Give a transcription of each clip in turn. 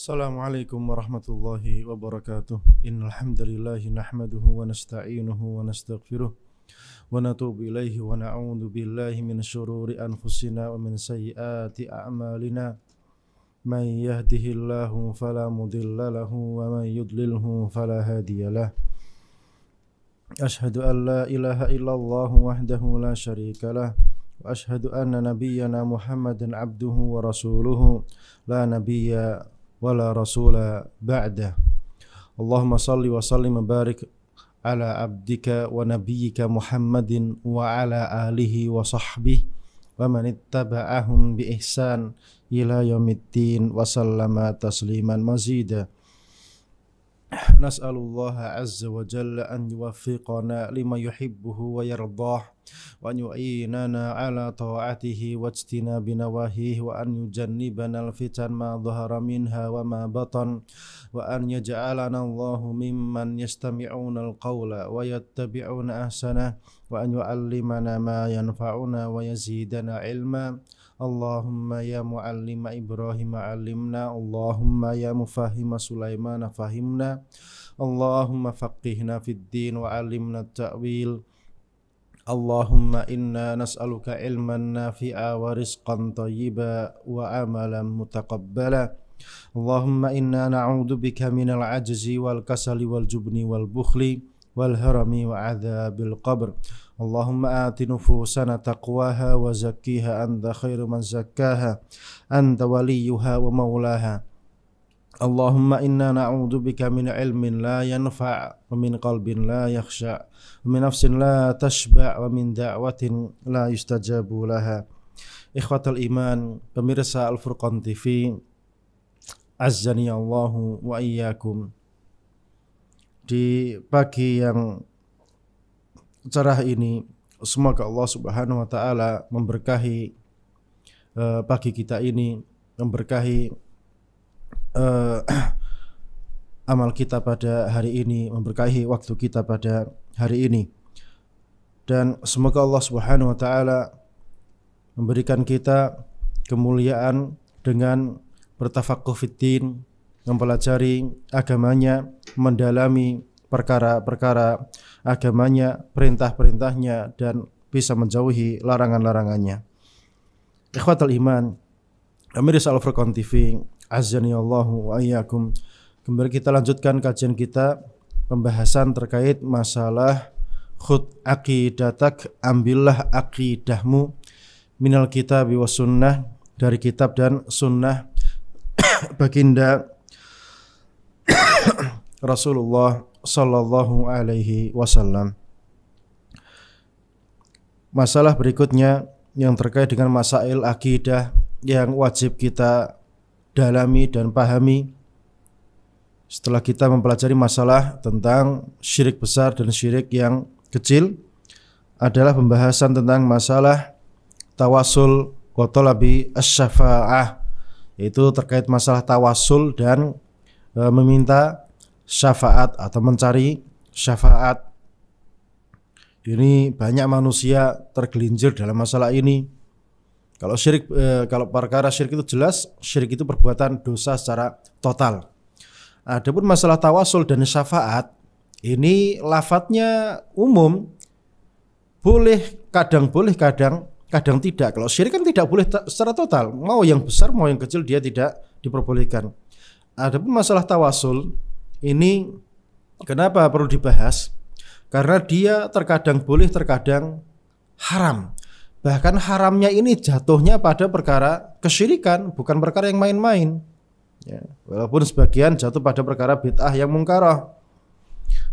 Assalamualaikum warahmatullahi wabarakatuh. Innal hamdalillahi nahmaduhu wa nasta'inuhu wa nastaghfiruh wa natubu ilaihi wa na'udzu billahi min syururi anfusina wa min sayyiati a'malina. May yahdihillahu fala mudilla lahu wa may yudlilhu fala hadiyalah. Ashhadu an la ilaha illallah wahdahu la syarika lah wa ashhadu anna nabiyyana Muhammadan abduhu wa rasuluhu la nabiyya wala rasula ba'dah. Allahumma salli wa sallim wa barik ala abdika wa nabiyyika Muhammadin wa ala alihi wa sahbihi wa man ittaba'ahum bi ihsan ila yaumiddin wa sallama tasliman mazida. Nas'alullaha azza wa jalla an yuwaffiqana lima yuhibbuhu wa yardah wa an yu'inana ala ta'atihi wa ijtinabi nawahihi wa an yujannibana al-fitan ma dhahara minha wa ma batan wa an yaj'alana Allahu mimman yastami'una al-qawla wa yattabi'una ahsana wa an yu'allimana ma yanfa'una wa yazidana ilma. Allahumma ya muallima Ibrahim allimna, Allahumma ya mufahhima Sulaiman fahimna, Allahumma faqihna fid din wa allimna at-ta'wil. Allahumma inna nas'aluka ilman nafi'a wa rizqan thayyiba wa amalan mutaqabbala. Allahumma inna na'udzu bika minal ajzi wal kasali wal jubni wal bukhli wal harami wa adzabil qabr. Allahumma ati nufusana taqwaha wa zakkiha anta khairu man zakkaha anta waliyuha wa maulaha. Allahumma inna na'udzu bika min ilmin la yanfa' wa min qalbin la yakhsha' wa min nafsin la tashba' wa min da'watin la yustajabu laha. Ikhwatal iman, pemirsa Al-Furqan TV, azzani Allahu wa iyyakum. Di pagi yang cerah ini, semoga Allah Subhanahu wa taala memberkahi pagi kita ini, memberkahi amal kita pada hari ini, memberkahi waktu kita pada hari ini. Dan semoga Allah Subhanahu wa taala memberikan kita kemuliaan dengan bertafaqquh fiddin, mempelajari agamanya, mendalami perkara-perkara agamanya, perintah-perintahnya, dan bisa menjauhi larangan-larangannya. Ikhwatal iman, pemirsa Al-Furqan TV, azani Allahu wa iyyakum. Kembali kita lanjutkan kajian kita, pembahasan terkait masalah khud aqidatak, ambillah aqidahmu minal kitab wa sunnah, dari kitab dan sunnah baginda Rasulullah sallallahu alaihi wasallam. Masalah berikutnya yang terkait dengan masail akidah yang wajib kita dalami dan pahami setelah kita mempelajari masalah tentang syirik besar dan syirik yang kecil adalah pembahasan tentang masalah tawasul wa talabi asy-syafa'ah, yaitu terkait masalah tawasul dan meminta syafaat atau mencari syafaat. Ini banyak manusia tergelincir dalam masalah ini. Kalau syirik, kalau perkara syirik itu jelas, syirik itu perbuatan dosa secara total. Adapun masalah tawasul dan syafaat, ini lafadznya umum, boleh kadang tidak. Kalau syirik kan tidak boleh secara total, mau yang besar mau yang kecil dia tidak diperbolehkan. Adapun masalah tawasul ini kenapa perlu dibahas? Karena dia terkadang boleh, terkadang haram. Bahkan haramnya ini jatuhnya pada perkara kesyirikan, bukan perkara yang main-main. Ya, walaupun sebagian jatuh pada perkara bid'ah yang mungkarah.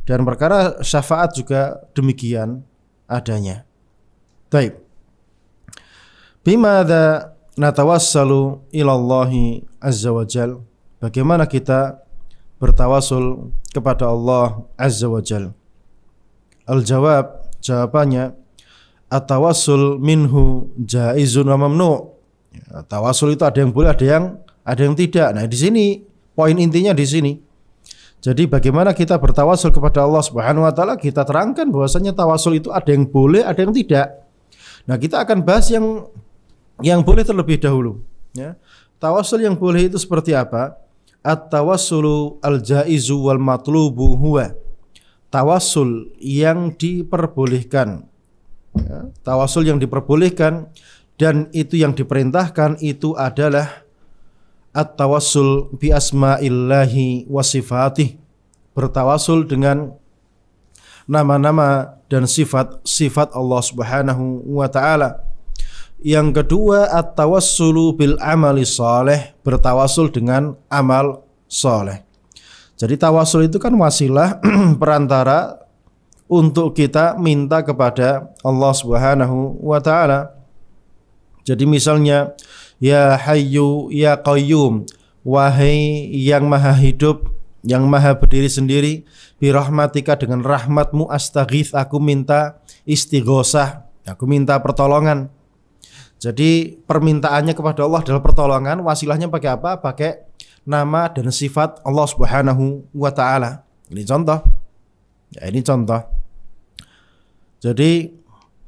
Dan perkara syafaat juga demikian adanya. Baik. Bimadza natawassalu ilallahi azza wa jal. Bagaimana kita bertawasul kepada Allah azza wa jal? Al-jawab, jawabannya, at-tawassul minhu jaizun wa mamnu'. Ya, tawasul itu ada yang boleh, ada yang tidak. Nah, di sini poin intinya di sini. Jadi bagaimana kita bertawasul kepada Allah Subhanahu wa taala, kita terangkan bahwasanya tawasul itu ada yang boleh, ada yang tidak. Nah, kita akan bahas yang boleh terlebih dahulu, ya. Tawasul yang boleh itu seperti apa? At-tawassulu al-jaizu wal matlubu huwa, tawassul yang diperbolehkan, ya, tawassul yang diperbolehkan dan itu yang diperintahkan itu adalah at-tawassul bi asma'illahi wa sifatih, bertawassul dengan nama-nama dan sifat-sifat Allah Subhanahu wa taala. Yang kedua, at-tawassulu bil amali shalih, bertawassul dengan amal shalih. Jadi tawassul itu kan wasilah perantara untuk kita minta kepada Allah Subhanahu wa taala. Jadi misalnya, ya hayyu ya qayyum, wahai yang maha hidup, yang maha berdiri sendiri, bi rahmatika, dengan rahmatmu, astaghith, aku minta istighosah, aku minta pertolongan. Jadi permintaannya kepada Allah adalah pertolongan, wasilahnya pakai apa? Pakai nama dan sifat Allah Subhanahu wa taala. Ini contoh. Ya, ini contoh. Jadi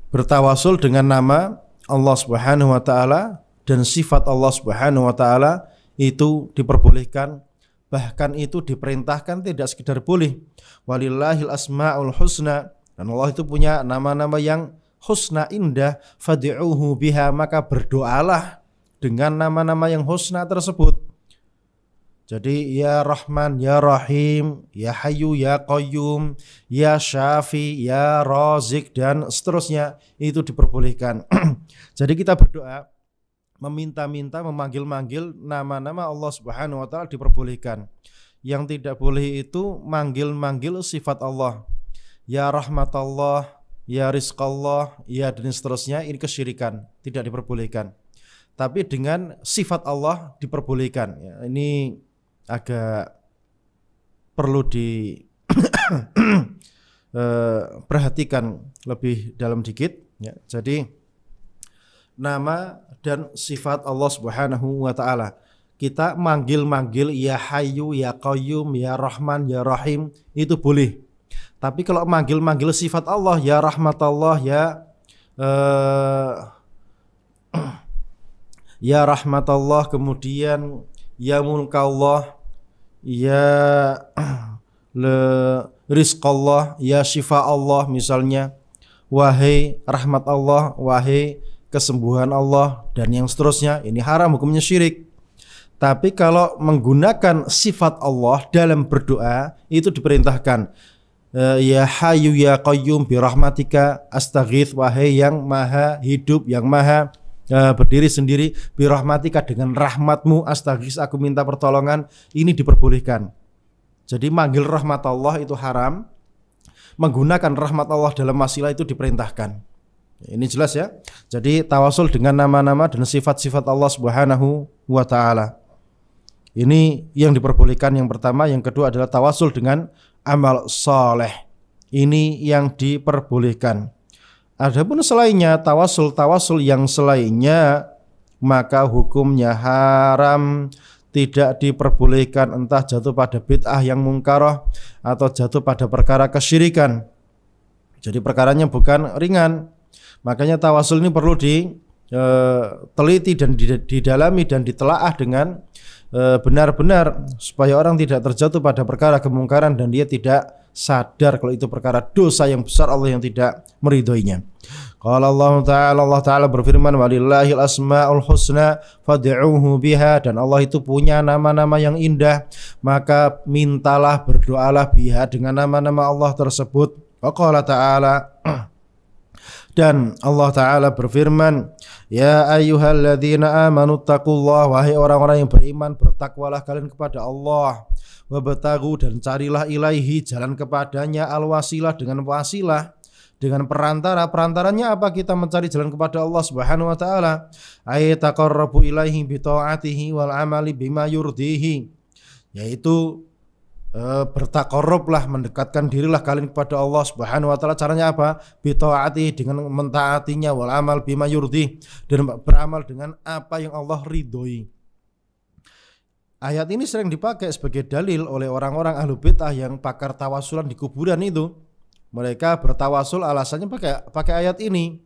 bertawasul dengan nama Allah Subhanahu wa taala dan sifat Allah Subhanahu wa taala itu diperbolehkan, bahkan itu diperintahkan, tidak sekedar boleh. Walillahil asmaul husna, dan Allah itu punya nama-nama yang husna, indah. Fad'uhu biha, maka berdoalah dengan nama-nama yang husna tersebut. Jadi ya Rahman, ya Rahim, ya Hayyu, ya Qayyum, ya Syafi, ya Razik, dan seterusnya itu diperbolehkan. Jadi kita berdoa, meminta-minta, memanggil-manggil nama-nama Allah Subhanahu wa taala diperbolehkan. Yang tidak boleh itu manggil-manggil sifat Allah. Ya Rahmatullah, ya Rizqallah, ya dan seterusnya, ini kesyirikan, tidak diperbolehkan. Tapi dengan sifat Allah diperbolehkan. Ya, ini agak perlu di perhatikan lebih dalam dikit, ya. Jadi nama dan sifat Allah Subhanahu wa taala, kita manggil-manggil ya Hayyu, ya Qayyum, ya Rahman, ya Rahim, itu boleh. Tapi kalau manggil-manggil sifat Allah, ya Rahmatullah, ya Rahmatullah, kemudian ya Mulkallah, ya Rizqallah, ya Syifa Allah misalnya, wahai rahmat Allah, wahai kesembuhan Allah, dan yang seterusnya, ini haram, hukumnya syirik. Tapi kalau menggunakan sifat Allah dalam berdoa, itu diperintahkan. Ya Hayyu ya Qayyum bi rahmatika astaghith, wahai yang maha hidup, yang maha berdiri sendiri, bi rahmatika, dengan rahmatmu, astaghith, aku minta pertolongan, ini diperbolehkan. Jadi manggil rahmat Allah itu haram, menggunakan rahmat Allah dalam wasilah itu diperintahkan. Ini jelas ya. Jadi tawasul dengan nama-nama dan sifat-sifat Allah Subhanahu wa taala. Ini yang diperbolehkan yang pertama. Yang kedua adalah tawasul dengan amal soleh. Ini yang diperbolehkan. Adapun selainnya, tawasul yang selainnya, maka hukumnya haram, tidak diperbolehkan, entah jatuh pada bid'ah yang mungkarah atau jatuh pada perkara kesyirikan. Jadi perkaranya bukan ringan. Makanya tawasul ini perlu diteliti dan didalami dan ditelaah dengan benar-benar, supaya orang tidak terjatuh pada perkara kemungkaran dan dia tidak sadar kalau itu perkara dosa yang besar, Allah yang tidak meridhoinya. Qala Allah Ta'ala berfirman, walillahil asmaul husna fad'uuhu biha, dan Allah itu punya nama-nama yang indah, maka mintalah, berdoalah biha, dengan nama-nama Allah tersebut. Wa qala ta'ala, dan Allah Ta'ala berfirman, ya ayyuhalladzina amanu taqullah, wahai orang-orang yang beriman, bertakwalah kalian kepada Allah, wabtagu, dan carilah ilaihi, jalan kepadanya, alwasilah, dengan wasilah, dengan perantaranya apa? Kita mencari jalan kepada Allah Subhanahu wa taala. Ay taqarrabu ilaihi bi taatihi wal amali bima yurdihi, yaitu bertaqarrublah, mendekatkan dirilah kalian kepada Allah Subhanahu wa taala. Caranya apa? Bi taatihi, dengan mentaatinya, wal amal bima yurdi, dan beramal dengan apa yang Allah ridhoi. Ayat ini sering dipakai sebagai dalil oleh orang-orang ahlu bid'ah yang pakar tawasulan di kuburan itu. Mereka bertawasul alasannya pakai ayat ini.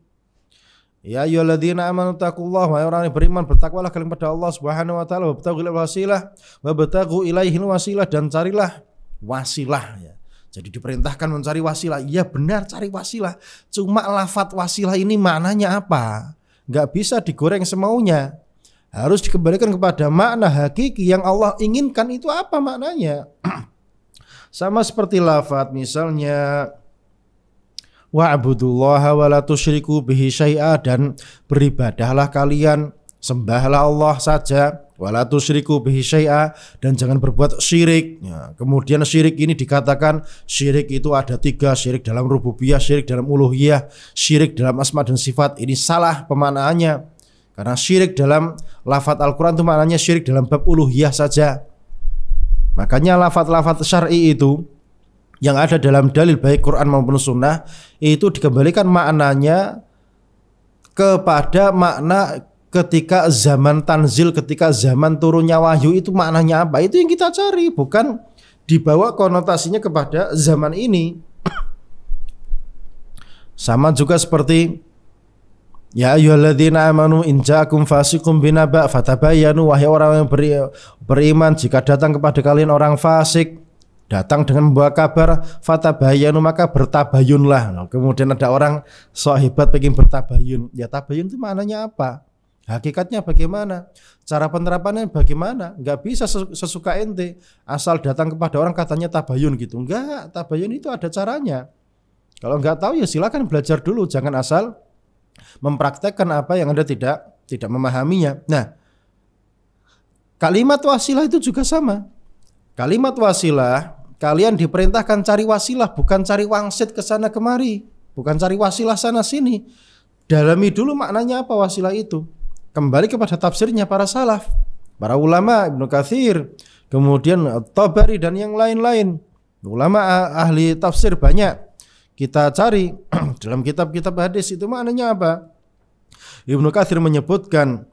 Ya ayyuhalladzina amanu taqullaha, wahai orang yang beriman, bertakwalah kalian kepada Allah Subhanahu wa taala, wabtaghu ilaihil wasilah, dan carilah wasilah ya. Jadi diperintahkan mencari wasilah. Ya benar, cari wasilah. Cuma lafadz wasilah ini maknanya apa? Enggak bisa digoreng semaunya. Harus dikembalikan kepada makna hakiki yang Allah inginkan, itu apa maknanya. Sama seperti lafadz misalnya wa'budullaha wa la tusyriku bihi syai'a, dan beribadahlah kalian, sembahlah Allah saja, wa la tusyriku bihi syai'a, dan jangan berbuat syirik ya. Kemudian syirik ini dikatakan syirik itu ada 3, syirik dalam rububiyah, syirik dalam uluhiyah, syirik dalam asma dan sifat. Ini salah pemaknaannya, karena syirik dalam lafadz Al-Quran itu maknanya syirik dalam bab uluhiyah saja. Makanya lafadz-lafadz syar'i itu yang ada dalam dalil baik Quran maupun sunnah itu dikembalikan maknanya kepada makna ketika zaman tanzil, ketika zaman turunnya wahyu, itu maknanya apa, itu yang kita cari, bukan dibawa konotasinya kepada zaman ini. Sama juga seperti ya ayyuhalladzina amanu in ja'akum fasiqun binaba fatabayyanu, wahai orang yang beriman, jika datang kepada kalian orang fasik, datang dengan membawa kabar, fatabayyanu, maka bertabayunlah. Nah, kemudian ada orang sok hebat pengen bertabayun. Ya tabayun itu maknanya apa? Hakikatnya bagaimana? Cara penerapannya bagaimana? Enggak bisa sesuka ente asal datang kepada orang katanya tabayun gitu. Enggak, tabayun itu ada caranya. Kalau enggak tahu ya silakan belajar dulu, jangan asal mempraktekkan apa yang Anda tidak memahaminya. Nah, kalimat wasilah itu juga sama. Kalimat wasilah, kalian diperintahkan cari wasilah, bukan cari wangsit ke sana kemari, bukan cari wasilah sana sini. Dalami dulu maknanya apa wasilah itu. Kembali kepada tafsirnya para salaf, para ulama, Ibnu Katsir, kemudian Tabari dan yang lain-lain. Ulama ahli tafsir banyak kita cari dalam kitab-kitab hadis, itu maknanya apa. Ibnu Katsir menyebutkan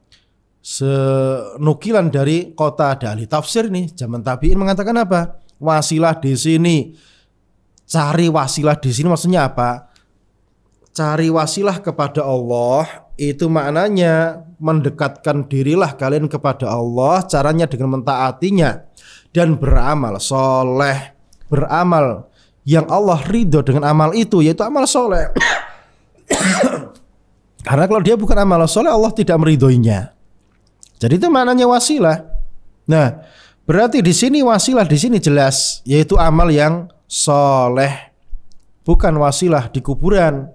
senukilan dari kota ada ahli tafsir nih zaman tabi'in mengatakan apa? Wasilah di sini, cari wasilah di sini maksudnya apa? Cari wasilah kepada Allah itu maknanya mendekatkan dirilah kalian kepada Allah, caranya dengan mentaatinya dan beramal soleh, beramal yang Allah ridho dengan amal itu, yaitu amal soleh. Karena kalau dia bukan amal soleh, Allah tidak meridhoinya. Jadi itu maknanya wasilah. Nah, berarti di sini wasilah di sini jelas yaitu amal yang soleh, bukan wasilah di kuburan,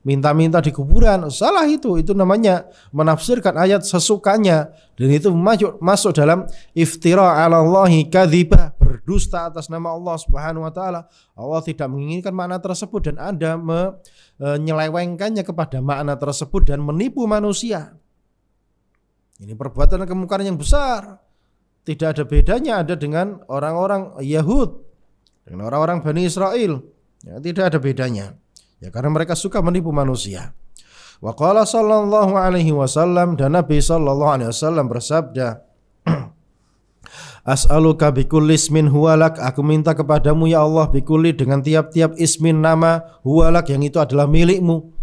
minta-minta di kuburan. Salah itu namanya menafsirkan ayat sesukanya, dan itu masuk dalam iftira 'ala Allahi kadzibah, berdusta atas nama Allah Subhanahu wa taala. Allah tidak menginginkan makna tersebut dan Anda menyelewengkannya kepada makna tersebut dan menipu manusia. Ini perbuatan kemungkaran yang besar. Tidak ada bedanya ada dengan orang-orang Yahud, dengan orang-orang Bani Israel. Ya, tidak ada bedanya. Ya, karena mereka suka menipu manusia. Wa qala sallallahu alaihi wasallam, dan Nabi sallallahu alaihi wasallam bersabda, As'aluka bikulli ismin huwalak, aku minta kepadamu ya Allah bikulli, dengan tiap-tiap ismin nama, huwalak yang itu adalah milikmu.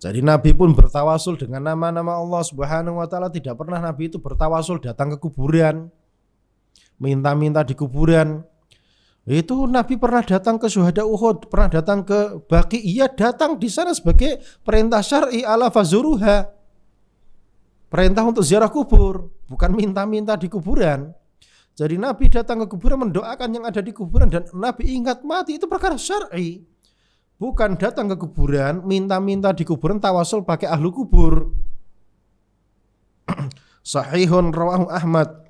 Jadi Nabi pun bertawasul dengan nama-nama Allah Subhanahu wa taala. Tidak pernah Nabi itu bertawasul datang ke kuburan, minta-minta di kuburan. Itu Nabi pernah datang ke Syuhada Uhud, pernah datang ke Baqi. Iya, datang di sana sebagai perintah syar'i ala fazuruha. Perintah untuk ziarah kubur, bukan minta-minta di kuburan. Jadi Nabi datang ke kuburan mendoakan yang ada di kuburan, dan Nabi ingat mati, itu perkara syar'i. Bukan datang ke kuburan, minta-minta di kuburan, tawasul pakai ahlu kubur. Sahihun rawahu Ahmad.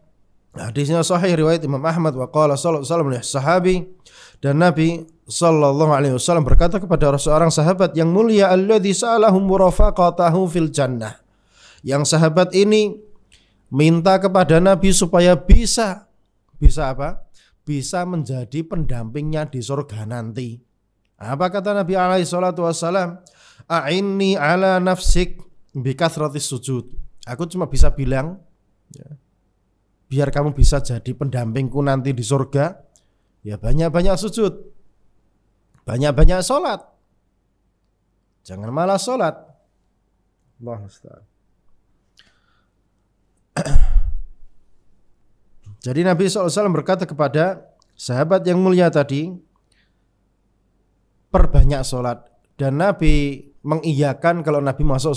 Hadisnya sahih riwayat Imam Ahmad. Wa qala sallallahu alaihi wasallam sahabi, dan Nabi sallallahu alaihi wasallam berkata kepada seorang sahabat yang mulia, alladzi sa'alahum murafaqatahu fil jannah. Yang sahabat ini minta kepada Nabi supaya bisa apa? Bisa menjadi pendampingnya di surga nanti. Apa kata Nabi alaihi salatu wassalam? A'inni ala nafsik bikathratis sujud. Aku cuma bisa bilang ya, biar kamu bisa jadi pendampingku nanti di surga, ya banyak-banyak sujud, banyak-banyak sholat. Jangan malas sholat. Allah musta'an. Jadi Nabi SAW berkata kepada sahabat yang mulia tadi, perbanyak sholat. Dan Nabi mengiyakan kalau Nabi masuk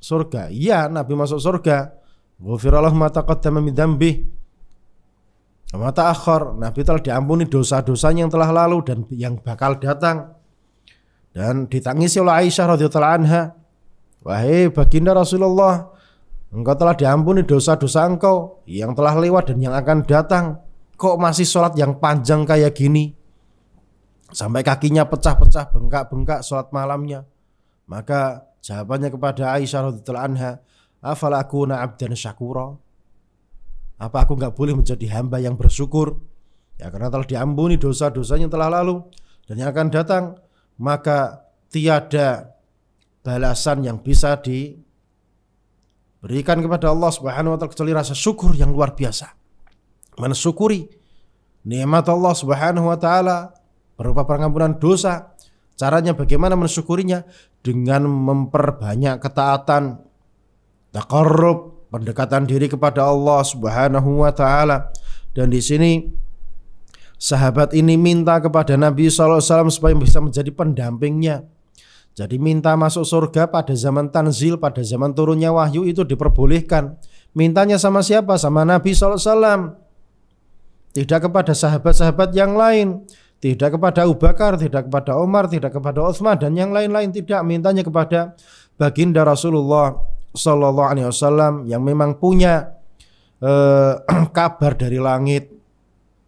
surga. Iya, Nabi masuk surga. Ghufira lahu ma taqaddama min dzambihi wa ma ta'akhkhar. Nabi telah diampuni dosa-dosanya yang telah lalu dan yang bakal datang. Dan ditangisi oleh Aisyah radhiyallahu anha, wahai baginda Rasulullah, engkau telah diampuni dosa-dosa engkau yang telah lewat dan yang akan datang. Kok masih sholat yang panjang kayak gini? Sampai kakinya pecah-pecah, bengkak-bengkak sholat malamnya. Maka jawabannya kepada Aisyah radhiyallahu anha, afala akuna abdan syakura? Apa aku gak boleh menjadi hamba yang bersyukur? Ya karena telah diampuni dosa-dosanya yang telah lalu dan yang akan datang. Maka tiada balasan yang bisa diberikan kepada Allah Subhanahu wa taala kecuali rasa syukur yang luar biasa. Mensyukuri nikmat Allah Subhanahu wa taala berupa pengampunan dosa. Caranya bagaimana mensyukurinya? Dengan memperbanyak ketaatan, taqarrub, pendekatan diri kepada Allah Subhanahu wa taala. Dan di sini sahabat ini minta kepada Nabi SAW supaya bisa menjadi pendampingnya. Jadi minta masuk surga pada zaman tanzil, pada zaman turunnya wahyu itu diperbolehkan. Mintanya sama siapa? Sama Nabi SAW. Tidak kepada sahabat-sahabat yang lain. Tidak kepada Abu Bakar, tidak kepada Umar, tidak kepada Utsman dan yang lain-lain. Tidak, mintanya kepada baginda Rasulullah SAW yang memang punya kabar dari langit,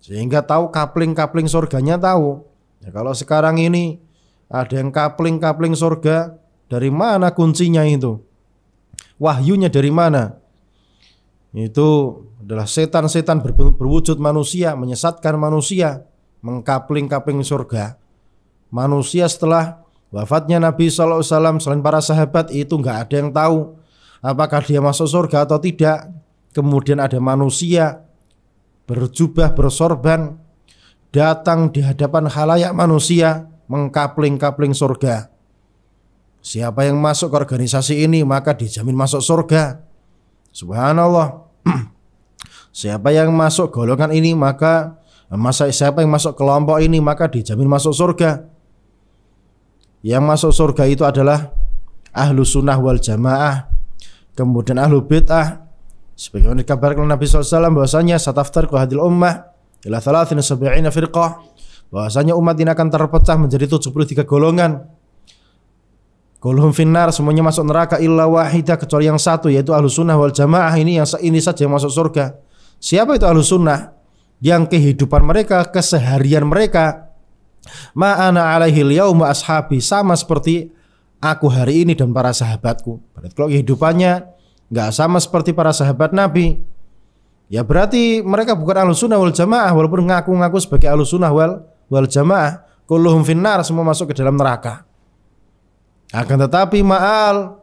sehingga tahu kapling-kapling surganya tahu. Ya, kalau sekarang ini ada yang kapling-kapling surga, dari mana kuncinya itu? Wahyunya dari mana? Itu adalah setan-setan berwujud manusia, menyesatkan manusia, mengkapling-kapling surga. Manusia setelah wafatnya Nabi SAW selain para sahabat itu nggak ada yang tahu apakah dia masuk surga atau tidak. Kemudian ada manusia berjubah bersorban datang di hadapan khalayak manusia mengkapling-kapling surga. Siapa yang masuk ke organisasi ini maka dijamin masuk surga. Subhanallah. Siapa yang masuk golongan ini maka siapa yang masuk kelompok ini maka dijamin masuk surga. Yang masuk surga itu adalah ahlu sunnah wal jamaah. Kemudian ahlu bid'ah, sebagaimana dikabarkan Nabi SAW bahwasanya sataftarqu hadhil ummah ila 73 firqah, bahwasanya umat ini akan terpecah menjadi 73 golongan. Kulhum finnar, semuanya masuk neraka illa wahidah, kecuali yang satu yaitu ahlu sunnah wal jamaah. Ini saja yang masuk surga. Siapa itu ahlu sunnah? Yang kehidupan mereka, keseharian mereka, ma'ana alaihil yauma ashabi, sama seperti aku hari ini dan para sahabatku. Berarti kalau kehidupannya nggak sama seperti para sahabat Nabi, ya berarti mereka bukan ahlu sunnah wal jamaah, walaupun ngaku-ngaku sebagai ahlu sunnah wal jamaah. Kulluhum finnar, semua masuk ke dalam neraka. Akan tetapi ma'al,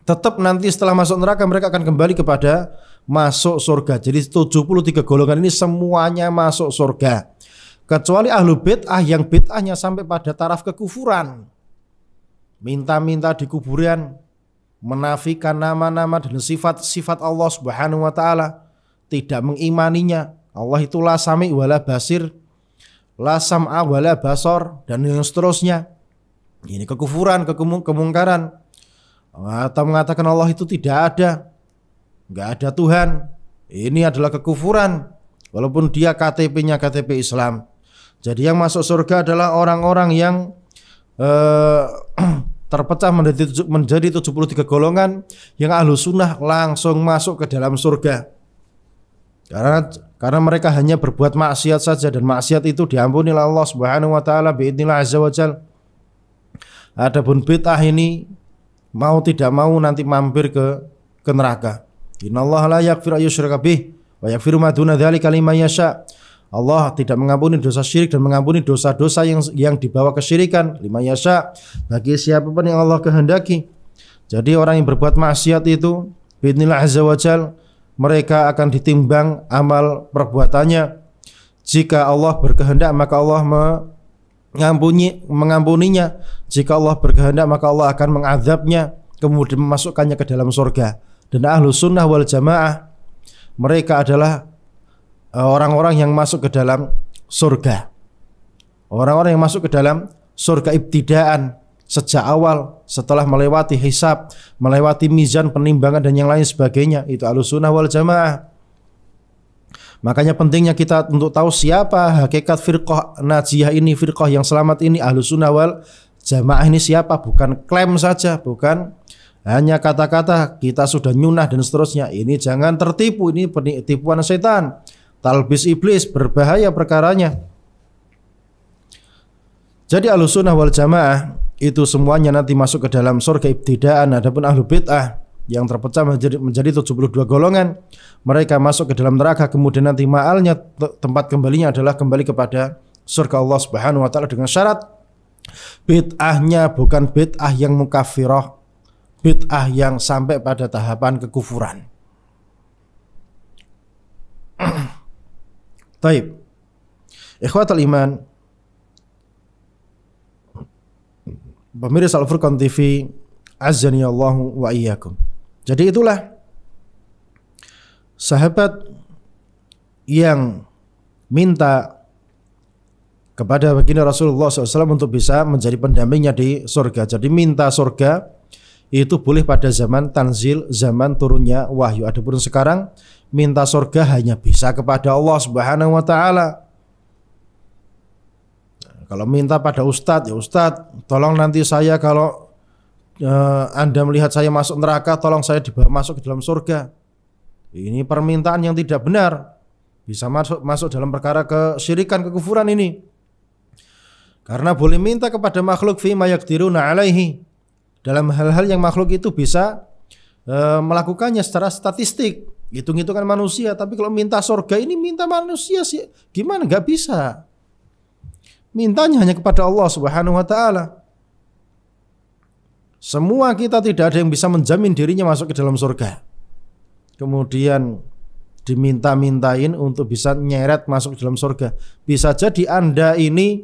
tetap nanti setelah masuk neraka mereka akan kembali kepada masuk surga. Jadi 73 golongan ini semuanya masuk surga, kecuali ahlu bid'ah yang bid'ahnya sampai pada taraf kekufuran, minta-minta di kuburan, menafikan nama-nama dan sifat-sifat Allah Subhanahu wa taala, tidak mengimaninya. Allah itu la sami wala basir, la sam'a wala basar, dan yang seterusnya. Ini kekufuran, kemungkaran. Atau mengatakan Allah itu tidak ada, nggak ada Tuhan. Ini adalah kekufuran, walaupun dia KTP-nya KTP Islam. Jadi yang masuk surga adalah orang-orang yang terpecah menjadi 73 golongan, yang ahlu sunnah langsung masuk ke dalam surga. Karena mereka hanya berbuat maksiat saja, dan maksiat itu diampuni oleh Allah Subhanahu wa taala biidznillah azza wajal. Adapun bid'ah ini mau tidak mau nanti mampir ke neraka. Innallaha la yaghfiru ayyushraka bih wa yaghfiru ma duna dzalika liman yasha. Allah tidak mengampuni dosa syirik dan mengampuni dosa-dosa yang dibawa kesyirikan, liman yasha, bagi siapapun yang Allah kehendaki. Jadi orang yang berbuat maksiat itu biidznillah azza wajal, mereka akan ditimbang amal perbuatannya. Jika Allah berkehendak maka Allah mengampuninya. Jika Allah berkehendak maka Allah akan mengazabnya. kemudian memasukkannya ke dalam surga. Dan Ahlus Sunnah wal Jamaah mereka adalah orang-orang yang masuk ke dalam surga. Orang-orang yang masuk ke dalam surga ibtidaan sejak awal, setelah melewati hisab, melewati mizan penimbangan dan yang lain sebagainya. Itu Ahlus Sunnah wal Jamaah. Makanya pentingnya kita untuk tahu siapa hakikat firqah najiyah ini, firqah yang selamat ini, Ahlus Sunnah wal Jamaah ini siapa. Bukan klaim saja, bukan hanya kata-kata kita sudah nyunah dan seterusnya. Ini jangan tertipu, ini tipuan setan, talbis iblis, berbahaya perkaranya. Jadi Ahlus Sunnah wal Jamaah itu semuanya nanti masuk ke dalam surga ibtidaan. Adapun ahlu bid'ah yang terpecah menjadi 72 golongan, mereka masuk ke dalam neraka, kemudian nanti ma'alnya, tempat kembalinya adalah kembali kepada surga Allah Subhanahu wa taala, dengan syarat bid'ahnya bukan bid'ah yang mukaffirah, bid'ah yang sampai pada tahapan kekufuran. Taib. Ikhwatul iman, pemirsa Al-Furqan TV, azzani Allahu wa iyyakum. Jadi itulah sahabat yang minta kepada baginda Rasulullah SAW untuk bisa menjadi pendampingnya di surga. Jadi minta surga itu boleh pada zaman tanzil, zaman turunnya wahyu. Adapun sekarang minta surga hanya bisa kepada Allah Subhanahu wa taala. Kalau minta pada ustadz, ya ustadz, tolong nanti saya kalau Anda melihat saya masuk neraka, tolong saya dibawa masuk ke dalam surga. Ini permintaan yang tidak benar, bisa masuk dalam perkara kesyirikan, kekufuran ini. Karena boleh minta kepada makhluk fi ma yaqdiruna alaihi, dalam hal-hal yang makhluk itu bisa melakukannya secara statistik, hitung-hitungan manusia. Tapi kalau minta surga ini minta manusia sih, gimana? Gak bisa. Mintanya hanya kepada Allah Subhanahu wa taala. Semua kita tidak ada yang bisa menjamin dirinya masuk ke dalam surga, kemudian diminta-mintain untuk bisa nyeret masuk ke dalam surga. Bisa jadi Anda ini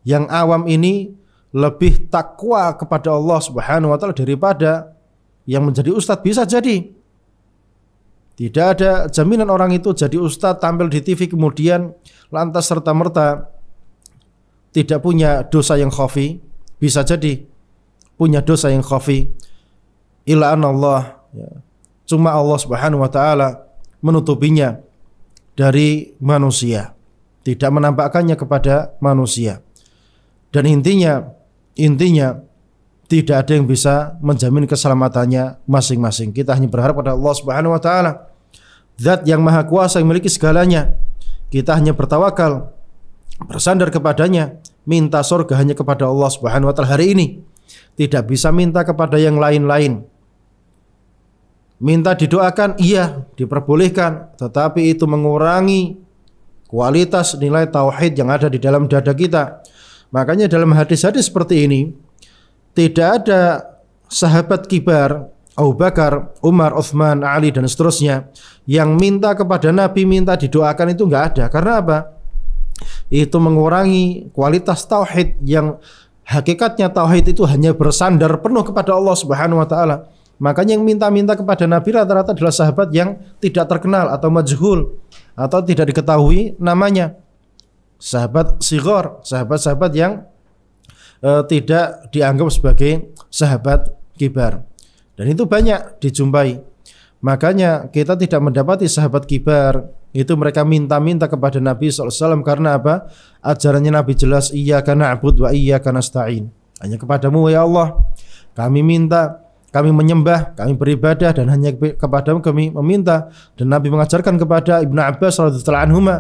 yang awam ini lebih takwa kepada Allah Subhanahu wa taala daripada yang menjadi ustadz. Bisa jadi. Tidak ada jaminan orang itu jadi ustadz, tampil di TV, kemudian lantas serta-merta tidak punya dosa yang khafi. Bisa jadi punya dosa yang khafi. Illa anallah, ya, cuma Allah Subhanahu wa taala menutupinya dari manusia, tidak menampakkannya kepada manusia. Dan intinya tidak ada yang bisa menjamin keselamatannya masing-masing. Kita hanya berharap pada Allah Subhanahu wa taala, Zat yang maha kuasa yang memiliki segalanya. Kita hanya bertawakal, bersandar kepadanya, minta surga hanya kepada Allah Subhanahu wa taala hari ini. Tidak bisa minta kepada yang lain-lain. Minta didoakan, iya, diperbolehkan, tetapi itu mengurangi kualitas nilai tauhid yang ada di dalam dada kita. Makanya dalam hadis-hadis seperti ini, tidak ada sahabat kibar, Abu Bakar, Umar, Uthman, Ali dan seterusnya, yang minta kepada Nabi, minta didoakan, itu enggak ada. Karena apa? Itu mengurangi kualitas tauhid, yang hakikatnya tauhid itu hanya bersandar penuh kepada Allah Subhanahu wa taala. Makanya yang minta-minta kepada Nabi rata-rata adalah sahabat yang tidak terkenal atau majhul atau tidak diketahui namanya. Sahabat sighar, sahabat-sahabat yang tidak dianggap sebagai sahabat kibar. Dan itu banyak dijumpai. Makanya kita tidak mendapati sahabat kibar itu mereka minta-minta kepada Nabi SAW. Karena apa? Ajarannya Nabi jelas, iyyaka na'budu wa iyyaka nasta'in. Hanya kepadamu ya Allah kami minta, kami menyembah, kami beribadah, dan hanya kepadamu kami meminta. Dan Nabi mengajarkan kepada Ibnu Abbas radhiyallahu anhuma,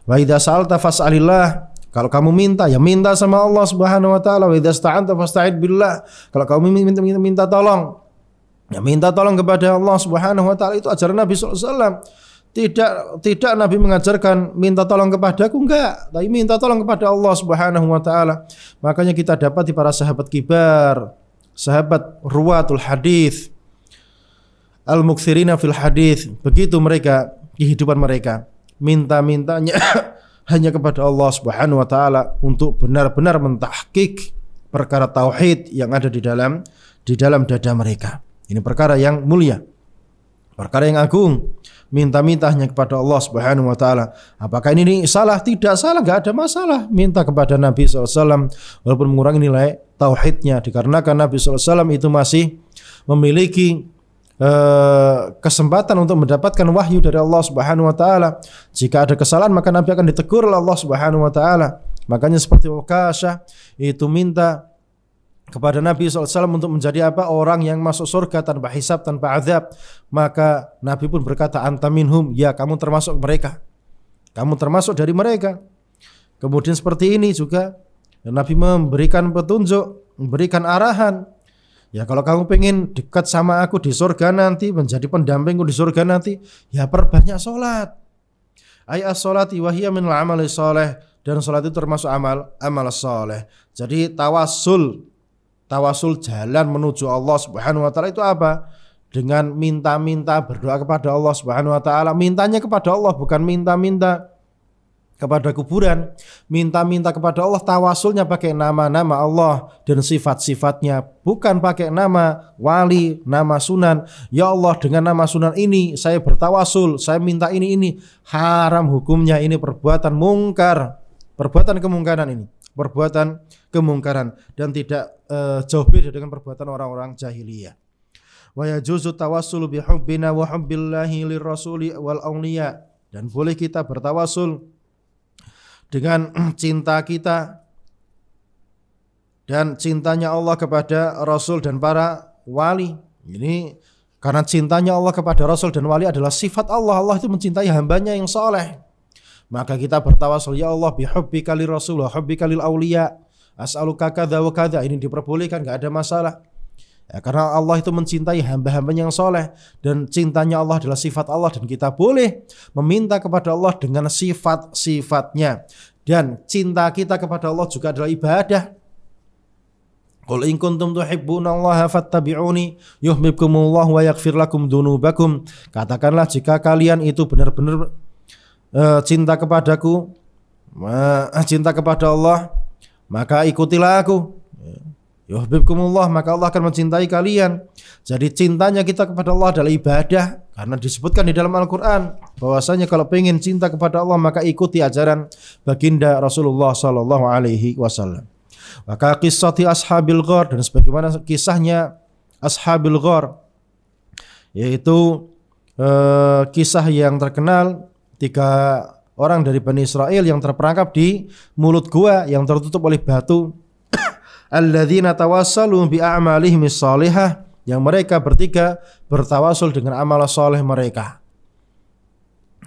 wa idza sa'alta fas'alillah. Kalau kamu minta, ya minta sama Allah Subhanahu wa taala. Wa idza sta'anta fasta'id billah. Kalau kamu minta tolong, ya minta tolong kepada Allah Subhanahu wa taala. Itu ajaran Nabi sallallahu alaihi wasallam. Tidak Nabi mengajarkan minta tolong kepadaku, enggak, tapi minta tolong kepada Allah Subhanahu wa taala. Makanya kita dapat di para sahabat kibar, sahabat ruwatul hadis, al-muktsirina fil hadis, begitu mereka kehidupan mereka, minta-mintanya hanya kepada Allah Subhanahu wa taala untuk benar-benar mentahqiq perkara tauhid yang ada di dalam dada mereka. Ini perkara yang mulia, perkara yang agung. Minta-minta hanya kepada Allah Subhanahu wa taala. Apakah ini salah? Tidak salah, enggak ada masalah minta kepada Nabi SAW walaupun mengurangi nilai tauhidnya, dikarenakan Nabi SAW itu masih memiliki kesempatan untuk mendapatkan wahyu dari Allah Subhanahu wa taala. Jika ada kesalahan maka Nabi akan ditegur oleh Allah Subhanahu wa taala. Makanya seperti Uqasyah itu minta kepada Nabi SAW untuk menjadi apa? Orang yang masuk surga tanpa hisab, tanpa azab. Maka Nabi pun berkata, anta minhum, ya kamu termasuk mereka, kamu termasuk dari mereka. Kemudian seperti ini juga Nabi memberikan petunjuk, memberikan arahan. Ya kalau kamu pengen dekat sama aku di surga nanti, menjadi pendampingku di surga nanti, ya perbanyak sholat. As-sholati wa hiya minal amali sholeh, dan sholat itu termasuk amal sholeh. Jadi tawasul jalan menuju Allah Subhanahu wa taala itu apa? Dengan minta-minta, berdoa kepada Allah Subhanahu wa taala. Mintanya kepada Allah, bukan minta-minta kepada kuburan. Minta-minta kepada Allah, tawasulnya pakai nama-nama Allah dan sifat-sifatnya, bukan pakai nama wali, nama sunan. Ya Allah, dengan nama sunan ini saya bertawasul, saya minta ini. Haram hukumnya, ini perbuatan mungkar, perbuatan kemungkaran ini. Perbuatan kemungkaran dan tidak jauh beda dengan perbuatan orang-orang jahiliyah. Wa yajuzu tawassulu bi hubbina wa hubbillahi lirrasuli wal awliya, dan boleh kita bertawasul dengan cinta kita dan cintanya Allah kepada Rasul dan para wali. Ini karena cintanya Allah kepada Rasul dan wali adalah sifat Allah. Allah itu mencintai hambanya yang saleh. Maka kita bertawasul, ya Allah bihubbika lirrasul wa hubbika lil auliya as'aluka kadza wa kadza. Ini diperbolehkan, enggak ada masalah. Ya, karena Allah itu mencintai hamba-hambanya yang soleh, dan cintanya Allah adalah sifat Allah, dan kita boleh meminta kepada Allah dengan sifat-sifatnya. Dan cinta kita kepada Allah juga adalah ibadah. Qul in kuntum tuhibbunallaha fattabi'uni yuhibbukumullah wa yaghfir lakum dzunubakum. Katakanlah jika kalian itu benar-benar cinta kepadaku, cinta kepada Allah, maka ikutilah aku. Yuhibbukumullah, maka Allah akan mencintai kalian. Jadi cintanya kita kepada Allah adalah ibadah, karena disebutkan di dalam Al-Quran bahwasanya kalau pengen cinta kepada Allah maka ikuti ajaran baginda Rasulullah sallallahu alaihi wasallam. Maka qissati ashabil ghar, dan sebagaimana kisahnya ashabil ghar, yaitu kisah yang terkenal 3 orang dari Bani Israel yang terperangkap di mulut gua yang tertutup oleh batu. Alladzina tawassalu bi a'malihim shalihah, yang mereka bertiga bertawasul dengan amal saleh mereka.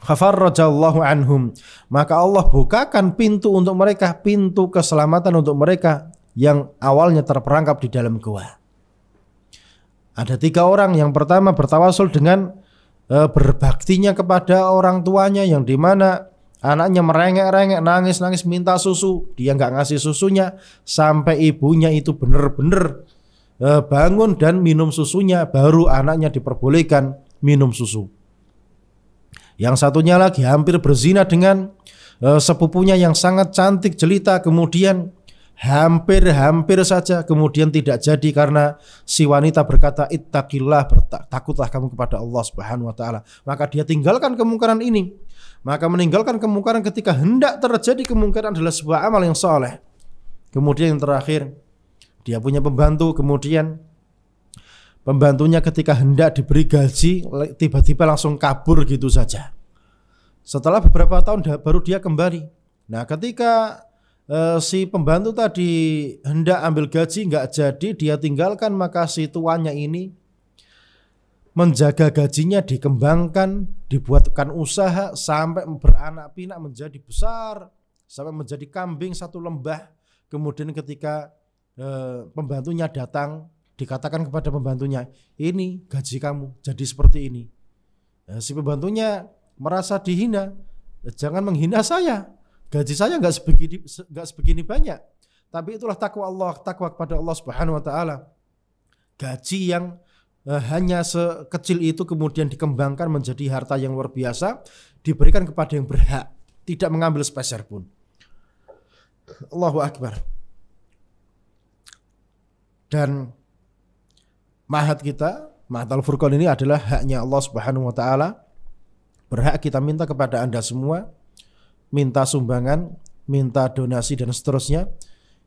Fafarrajallahu anhum, maka Allah bukakan pintu untuk mereka, pintu keselamatan untuk mereka yang awalnya terperangkap di dalam gua. Ada 3 orang. Yang pertama bertawasul dengan berbaktinya kepada orang tuanya, yang dimana anaknya merengek-rengek, nangis-nangis minta susu, dia nggak ngasih susunya sampai ibunya itu benar-benar bangun dan minum susunya, baru anaknya diperbolehkan minum susu. Yang satunya lagi hampir berzina dengan sepupunya yang sangat cantik jelita, kemudian hampir saja kemudian tidak jadi karena si wanita berkata ittaqillah, takutlah kamu kepada Allah Subhanahu wa taala. Maka dia tinggalkan kemungkaran ini. Maka meninggalkan kemungkaran ketika hendak terjadi kemungkaran adalah sebuah amal yang saleh. Kemudian yang terakhir, dia punya pembantu, kemudian pembantunya ketika hendak diberi gaji tiba-tiba langsung kabur gitu saja. Setelah beberapa tahun baru dia kembali. Nah, ketika si pembantu tadi hendak ambil gaji nggak jadi, dia tinggalkan, maka si tuannya ini menjaga gajinya, dikembangkan, dibuatkan usaha sampai beranak pinak menjadi besar, sampai menjadi kambing 1 lembah. Kemudian ketika pembantunya datang, dikatakan kepada pembantunya, ini gaji kamu jadi seperti ini. Si pembantunya merasa dihina, jangan menghina saya. Gaji saya nggak sebegini banyak, tapi itulah takwa Allah, takwa kepada Allah Subhanahu wa taala. Gaji yang hanya sekecil itu kemudian dikembangkan menjadi harta yang luar biasa, diberikan kepada yang berhak, tidak mengambil sepeser pun. Allahu Akbar. Dan ma'had kita, Ma'had Al-Furqan ini adalah haknya Allah Subhanahu wa taala. Berhak kita minta kepada Anda semua, minta sumbangan, minta donasi dan seterusnya.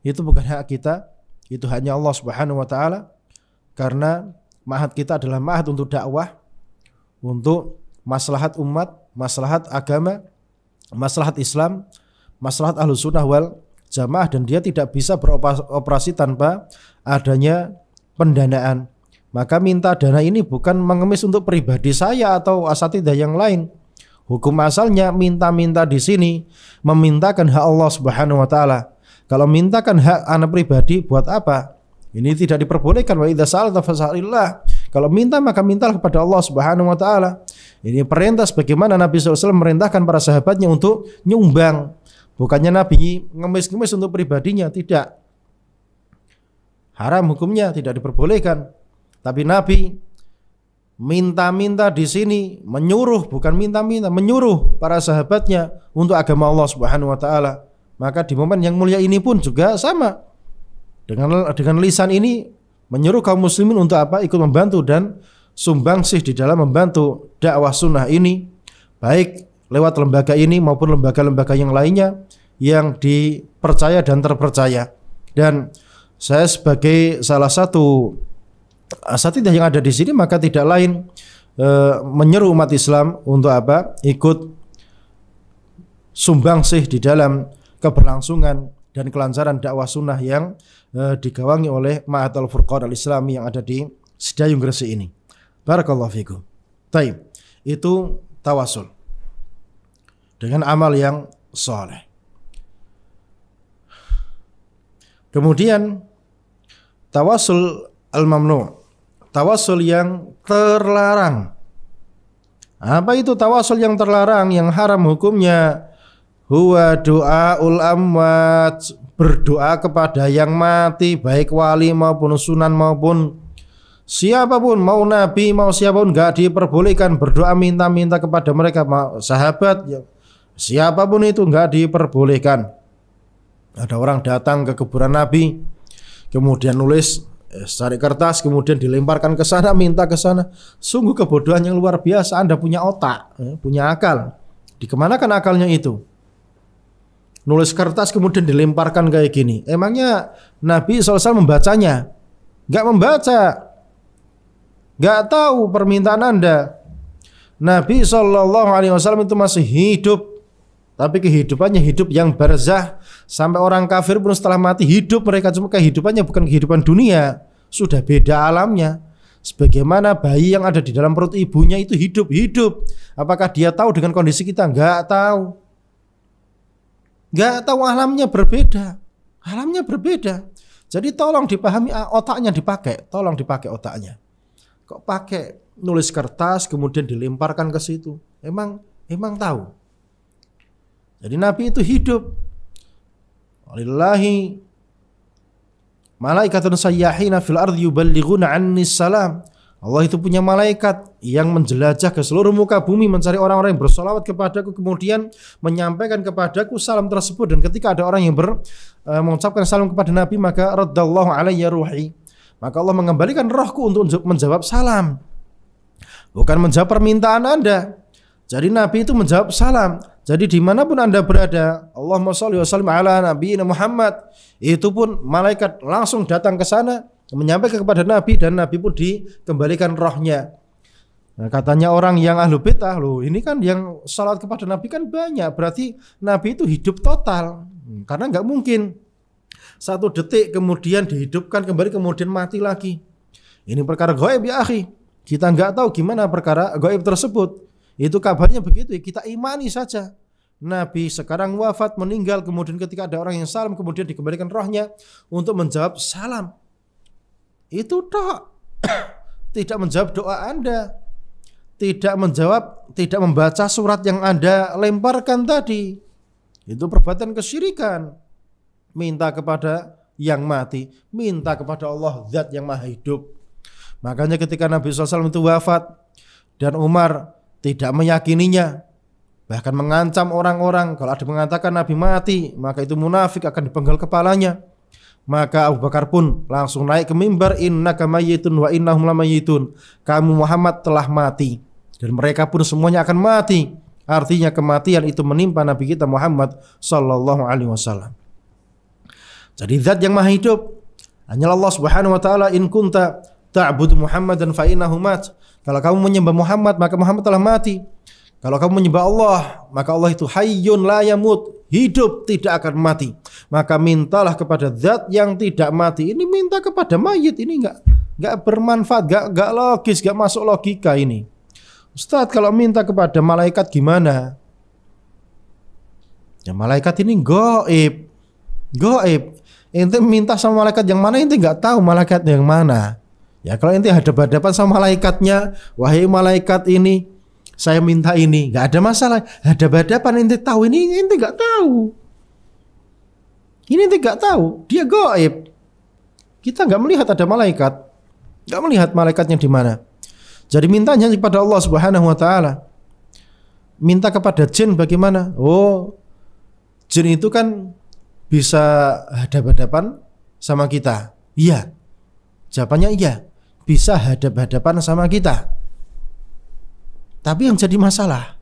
Itu bukan hak kita, itu haknya Allah Subhanahu wa taala. Karena ma'had kita adalah ma'had untuk dakwah, untuk maslahat umat, maslahat agama, maslahat Islam, maslahat Ahlus Sunnah wal Jamaah, dan dia tidak bisa beroperasi tanpa adanya pendanaan. Maka minta dana ini bukan mengemis untuk pribadi saya atau asatidah yang lain. Hukum asalnya minta-minta di sini memintakan hak Allah Subhanahu wa taala. Kalau mintakan hak anak pribadi buat apa? Ini tidak diperbolehkan. Wa idza sa'alta fas'alillah. Kalau minta maka mintalah kepada Allah Subhanahu wa taala. Ini perintah sebagaimana Nabi SAW merintahkan para sahabatnya untuk nyumbang. Bukannya Nabi ngemis-ngemis untuk pribadinya, tidak. Haram hukumnya, tidak diperbolehkan. Tapi Nabi minta-minta di sini, menyuruh, bukan minta-minta, menyuruh para sahabatnya untuk agama Allah Subhanahu wa taala. Maka di momen yang mulia ini pun juga sama. Dengan lisan ini menyuruh kaum muslimin untuk apa? Ikut membantu dan sumbangsih di dalam membantu dakwah sunnah ini, baik lewat lembaga ini maupun lembaga-lembaga yang lainnya yang dipercaya dan terpercaya. Dan saya sebagai salah satu asatidah yang ada di sini, maka tidak lain menyeru umat Islam untuk apa? Ikut sumbangsih di dalam keberlangsungan dan kelancaran dakwah sunnah yang digawangi oleh Ma'had Al-Furqan Al-Islami yang ada di Sidayung Gresik ini. Barakallahu fikum. Taib. Itu tawasul dengan amal yang soleh. Kemudian tawasul al-mamnu', tawasul yang terlarang. Apa itu tawasul yang terlarang, yang haram hukumnya? Huwa du'aul amwat, berdoa kepada yang mati, baik wali maupun sunan maupun siapapun, mau nabi mau siapapun, enggak diperbolehkan berdoa minta-minta kepada mereka. Sahabat siapapun itu enggak diperbolehkan. Ada orang datang ke kuburan Nabi, kemudian nulis cari kertas, kemudian dilemparkan ke sana, minta ke sana. Sungguh kebodohan yang luar biasa. Anda punya otak, punya akal. Dikemanakan akalnya itu? Nulis kertas kemudian dilemparkan kayak gini. Emangnya Nabi SAW membacanya? Enggak membaca. Enggak tahu permintaan Anda. Nabi SAW itu masih hidup, tapi kehidupannya hidup yang barzah. Sampai orang kafir pun setelah mati hidup mereka, cuma kehidupannya bukan kehidupan dunia. Sudah beda alamnya. Sebagaimana bayi yang ada di dalam perut ibunya itu hidup. Apakah dia tahu dengan kondisi kita? Enggak tahu. Enggak tahu, alamnya berbeda. Alamnya berbeda. Jadi tolong dipahami, otaknya dipakai. Tolong dipakai otaknya. Kok pakai nulis kertas kemudian dilemparkan ke situ? Emang tahu. Jadi Nabi itu hidup. Walillahi malaikatun sayyahina fil ardi yuballighuna annis salam. Allah itu punya malaikat yang menjelajah ke seluruh muka bumi mencari orang-orang yang bersolawat kepadaku, kemudian menyampaikan kepadaku salam tersebut. Dan ketika ada orang yang mengucapkan salam kepada Nabi, maka raddallahu alayya ruhi, maka Allah mengembalikan rohku untuk menjawab salam, bukan menjawab permintaan Anda. Jadi Nabi itu menjawab salam. Jadi dimanapun Anda berada, Allahumma sholli wa sallim ala nabiyina Muhammad, itu pun malaikat langsung datang ke sana menyampaikan kepada Nabi, dan Nabi pun dikembalikan rohnya. Nah, katanya orang yang ahlu bid'ah, loh ini kan yang salat kepada Nabi kan banyak, berarti Nabi itu hidup total. Karena nggak mungkin 1 detik kemudian dihidupkan kembali kemudian mati lagi. Ini perkara gaib ya akhi. Kita nggak tahu gimana perkara gaib tersebut. Itu kabarnya begitu, kita imani saja. Nabi sekarang wafat, meninggal, kemudian ketika ada orang yang salam kemudian dikembalikan rohnya untuk menjawab salam. Itu tok. Tidak menjawab doa Anda, tidak membaca surat yang Anda lemparkan tadi. Itu perbuatan kesyirikan. Minta kepada yang mati, minta kepada Allah Zat yang Maha Hidup. Makanya ketika Nabi SAW itu wafat dan Umar tidak meyakininya, bahkan mengancam orang-orang, kalau ada mengatakan Nabi mati maka itu munafik, akan dipenggal kepalanya. Maka Abu Bakar pun langsung naik ke mimbar, innaka mayyitun wa innahum lamayyitun. Kamu Muhammad telah mati dan mereka pun semuanya akan mati. Artinya kematian itu menimpa Nabi kita Muhammad sallallahu alaihi wasallam. Jadi zat yang maha hidup hanyalah Allah Subhanahu wa taala. In kunta ta'budu Muhammadan fa innahu mat. Kalau kamu menyembah Muhammad maka Muhammad telah mati. Kalau kamu menyembah Allah maka Allah itu hayyun la yamut, hidup tidak akan mati. Maka mintalah kepada zat yang tidak mati. Ini minta kepada mayit, ini enggak bermanfaat, enggak logis, enggak masuk logika ini. Ustaz, kalau minta kepada malaikat gimana? Ya malaikat ini gaib. Ente minta sama malaikat yang mana, ente enggak tahu malaikat yang mana. Ya kalau ente hadap-hadapan sama malaikatnya, wahai malaikat ini, saya minta ini, enggak ada masalah. Hadap-hadapan ente tahu, ini ente enggak tahu. Ini ente enggak tahu, dia gaib. Kita enggak melihat ada malaikat. Enggak melihat malaikatnya di mana. Jadi mintanya kepada Allah Subhanahu wa taala. Minta kepada jin bagaimana? Oh, jin itu kan bisa hadap-hadapan sama kita. Iya. Jawabannya iya. Bisa hadap-hadapan sama kita. Tapi yang jadi masalah,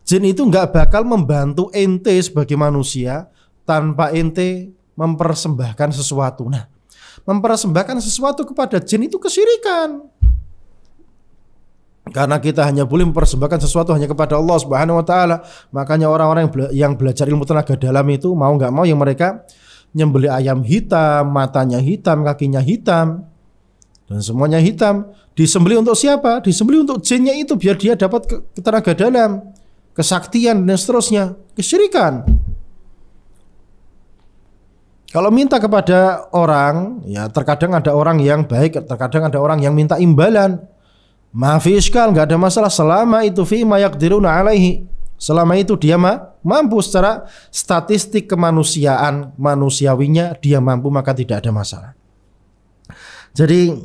jin itu enggak bakal membantu ente sebagai manusia tanpa ente mempersembahkan sesuatu. Nah, mempersembahkan sesuatu kepada jin itu kesyirikan. Karena kita hanya boleh mempersembahkan sesuatu hanya kepada Allah Subhanahu wa taala. Makanya orang-orang yang belajar ilmu tenaga dalam itu mau enggak mau yang mereka nyembelih ayam hitam, matanya hitam, kakinya hitam, dan semuanya hitam. Disembelih untuk siapa? Disembelih untuk jinnya itu biar dia dapat tenaga dalam, kesaktian dan seterusnya. Kesyirikan. Kalau minta kepada orang, ya terkadang ada orang yang baik, terkadang ada orang yang minta imbalan. Maafi iskal, enggak ada masalah selama itu fi ma yaqdiruna alaihi. Selama itu dia mampu secara statistik kemanusiaan, manusiawinya dia mampu, maka tidak ada masalah. Jadi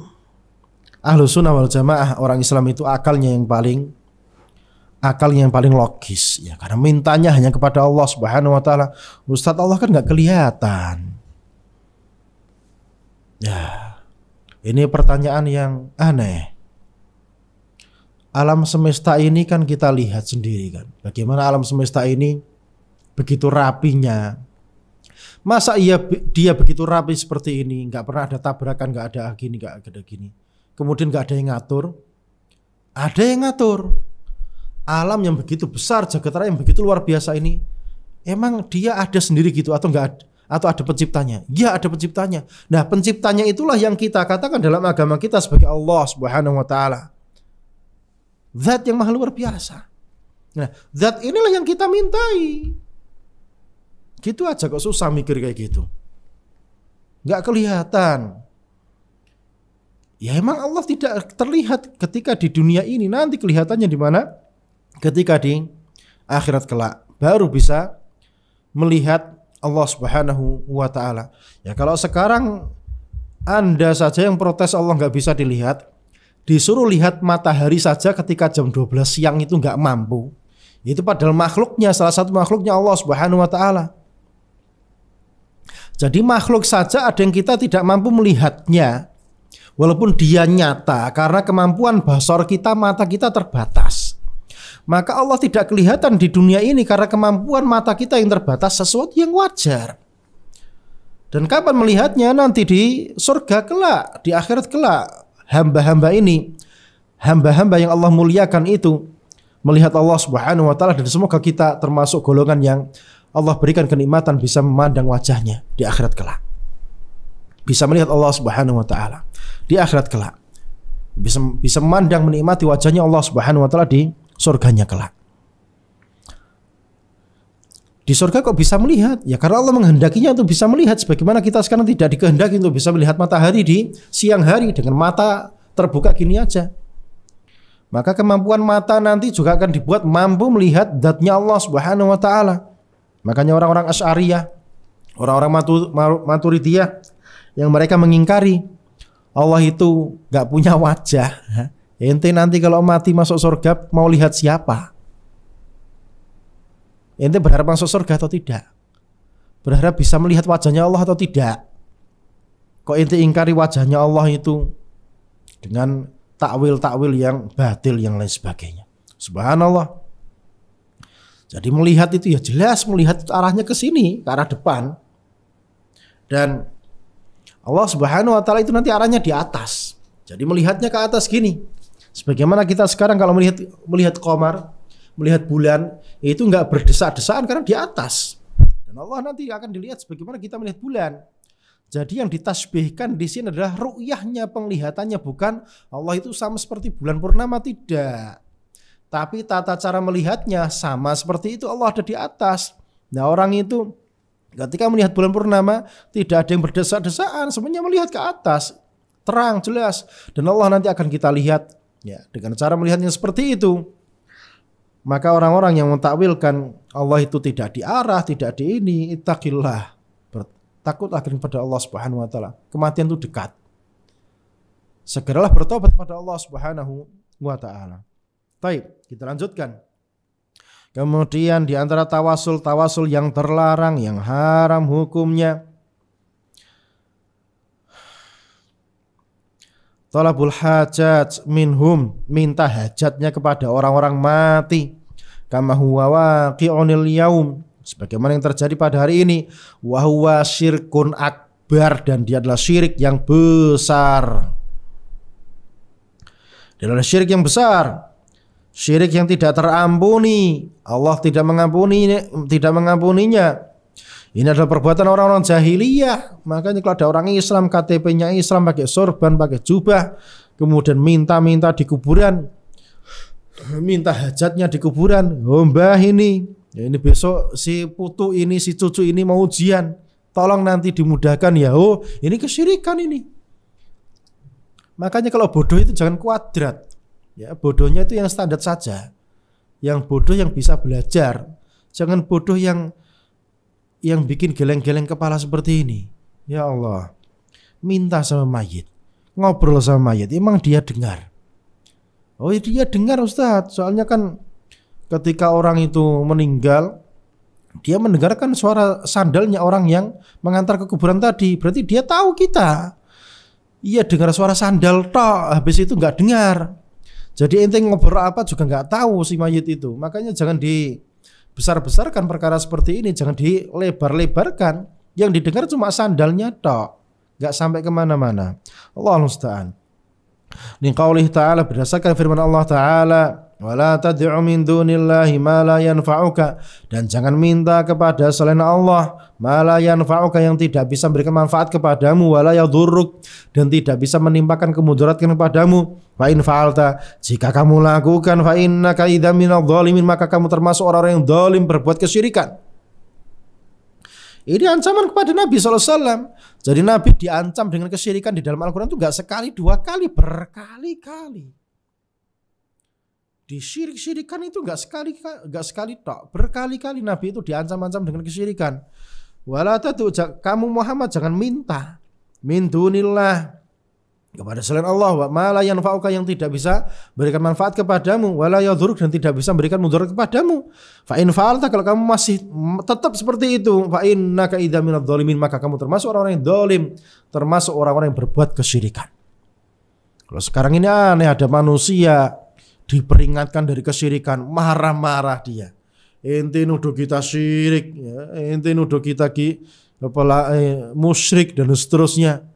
Ahlus Sunnah wal Jamaah, orang Islam itu akalnya yang paling logis ya, karena mintanya hanya kepada Allah Subhanahu wa taala. Ustaz, Allah kan enggak kelihatan. Ya. Ini pertanyaan yang aneh. Alam semesta ini kan kita lihat sendiri kan, bagaimana alam semesta ini begitu rapinya. Masa dia begitu rapi seperti ini, nggak pernah ada tabrakan, nggak ada gini, nggak ada gini. Kemudian nggak ada yang ngatur. Ada yang ngatur. Alam yang begitu besar, jagat raya yang begitu luar biasa ini, emang dia ada sendiri gitu atau nggak ada? Atau ada penciptanya? Ya, ada penciptanya. Nah, penciptanya itulah yang kita katakan dalam agama kita sebagai Allah Subhanahu wa taala. Zat yang maha luar biasa. Nah, zat inilah yang kita mintai. Gitu aja kok susah mikir kayak gitu. Gak kelihatan. Ya emang Allah tidak terlihat ketika di dunia ini. Nanti kelihatannya di mana? Ketika di akhirat kelak baru bisa melihat Allah Subhanahu wa taala. Ya kalau sekarang Anda saja yang protes Allah gak bisa dilihat, disuruh lihat matahari saja ketika jam 12 siang itu nggak mampu. Itu padahal makhluknya, salah satu makhluknya Allah Subhanahu wa taala. Jadi makhluk saja ada yang kita tidak mampu melihatnya, walaupun dia nyata, karena kemampuan basar kita, mata kita terbatas. Maka Allah tidak kelihatan di dunia ini karena kemampuan mata kita yang terbatas, sesuatu yang wajar. Dan kapan melihatnya? Nanti di surga kelak, di akhirat kelak. Hamba-hamba ini, hamba-hamba yang Allah muliakan itu melihat Allah Subhanahu wa taala, dan semoga kita termasuk golongan yang Allah berikan kenikmatan bisa memandang wajahnya di akhirat kelak. Bisa melihat Allah Subhanahu wa taala di akhirat kelak. Bisa memandang, menikmati wajahnya Allah Subhanahu wa taala di surganya kelak. Di surga kok bisa melihat? Ya karena Allah menghendakinya untuk bisa melihat, sebagaimana kita sekarang tidak dikehendaki untuk bisa melihat matahari di siang hari dengan mata terbuka gini aja. Maka kemampuan mata nanti juga akan dibuat mampu melihat zatnya Allah Subhanahu wa taala. Makanya orang-orang Asy'ariyah, orang-orang Maturidiyah yang mereka mengingkari Allah itu gak punya wajah. Ente nanti kalau mati masuk surga mau lihat siapa? Ente berharap masuk surga atau tidak? Berharap bisa melihat wajahnya Allah atau tidak? Kok ente ingkari wajahnya Allah itu dengan takwil-takwil yang batil yang lain sebagainya. Subhanallah. Jadi melihat itu ya jelas melihat arahnya ke sini, ke arah depan. Dan Allah Subhanahu wa taala itu nanti arahnya di atas. Jadi melihatnya ke atas gini. Sebagaimana kita sekarang kalau melihat qamar, melihat bulan, itu enggak berdesak-desaan karena di atas. Dan Allah nanti akan dilihat sebagaimana kita melihat bulan. Jadi yang ditasbihkan di sini adalah ru'yahnya, penglihatannya, bukan Allah itu sama seperti bulan purnama, tidak. Tapi tata cara melihatnya sama seperti itu, Allah ada di atas. Nah, orang itu ketika melihat bulan purnama tidak ada yang berdesak-desaan, semuanya melihat ke atas, terang, jelas. Dan Allah nanti akan kita lihat ya dengan cara melihatnya seperti itu. Maka orang-orang yang mentakwilkan Allah itu tidak di arah, tidak di ini, ittaqillah. Takutlah kepada Allah Subhanahu wa taala. Kematian itu dekat. Segeralah bertobat pada Allah Subhanahu wa taala. Baik, kita lanjutkan. Kemudian di antara tawasul yang terlarang, yang haram hukumnya, talabul hajat minhum, minta hajatnya kepada orang-orang mati. Kama huwa waqi'unil yaum, sebagaimana yang terjadi pada hari ini. Wa huwa syirkun akbar, dan dia adalah syirik yang besar. Dia adalah syirik yang besar, syirik yang tidak terampuni. Allah tidak mengampuninya. Ini adalah perbuatan orang-orang jahiliyah. Makanya kalau ada orang Islam, KTP-nya Islam, pakai sorban, pakai jubah, kemudian minta-minta di kuburan, minta hajatnya di kuburan. Oh mbah ini besok si putu ini, si cucu ini mau ujian, tolong nanti dimudahkan ya. Oh ini kesyirikan ini. Makanya kalau bodoh itu jangan kuadrat. Ya, bodohnya itu yang standar saja. Yang bodoh yang bisa belajar. Jangan bodoh yang bikin geleng-geleng kepala seperti ini. Ya Allah, minta sama mayit, ngobrol sama mayit, emang dia dengar? Oh dia dengar Ustadz, soalnya kan ketika orang itu meninggal, dia mendengarkan suara sandalnya orang yang mengantar ke kuburan tadi. Berarti dia tahu kita. Iya dengar suara sandal toh, habis itu nggak dengar. Jadi ente ngobrol apa juga nggak tahu si mayit itu. Makanya jangan dibesar-besarkan perkara seperti ini, jangan dilebar-lebarkan. Yang didengar cuma sandalnya toh, nggak sampai kemana-mana. Allahu musta'an. Di qaulih ta'ala, berdasarkan firman Allah Ta'ala, wala tad'u min dunillahi ma la yanfa'uka, dan jangan minta kepada selain Allah ma la yanfa'uka, yang tidak bisa memberikan manfaat kepadamu, wala yadhurruk, dan tidak bisa menimpakan kemudaratan kepadamu. Fa in fa'alta, jika kamu lakukan, fa innaka idzam minadh dhalimin, maka kamu termasuk orang-orang yang zalim, berbuat kesyirikan. Ini ancaman kepada Nabi SAW. Jadi Nabi diancam dengan kesyirikan di dalam Al-Quran itu gak sekali, dua kali, berkali-kali. Disyirik-syirikan itu gak sekali tok, berkali-kali Nabi itu diancam-ancam dengan kesyirikan. Wala tadu, kamu Muhammad jangan minta min dunillah, kepada selain Allah, wa ma la yanfa'uka, yang tidak bisa berikan manfaat kepadamu, wala yadhurruk, dan tidak bisa memberikan mudarat kepadamu. Fa in fa'alta, kalau kamu masih tetap seperti itu, fa innaka idzam minadh dhalimin, maka kamu termasuk orang-orang yang zalim, termasuk orang-orang yang berbuat kesyirikan. Kalau sekarang ini aneh, ada manusia diperingatkan dari kesyirikan, marah-marah dia. Ente nuduh kita syirik, ya. Ente nuduh kita musyrik dan seterusnya.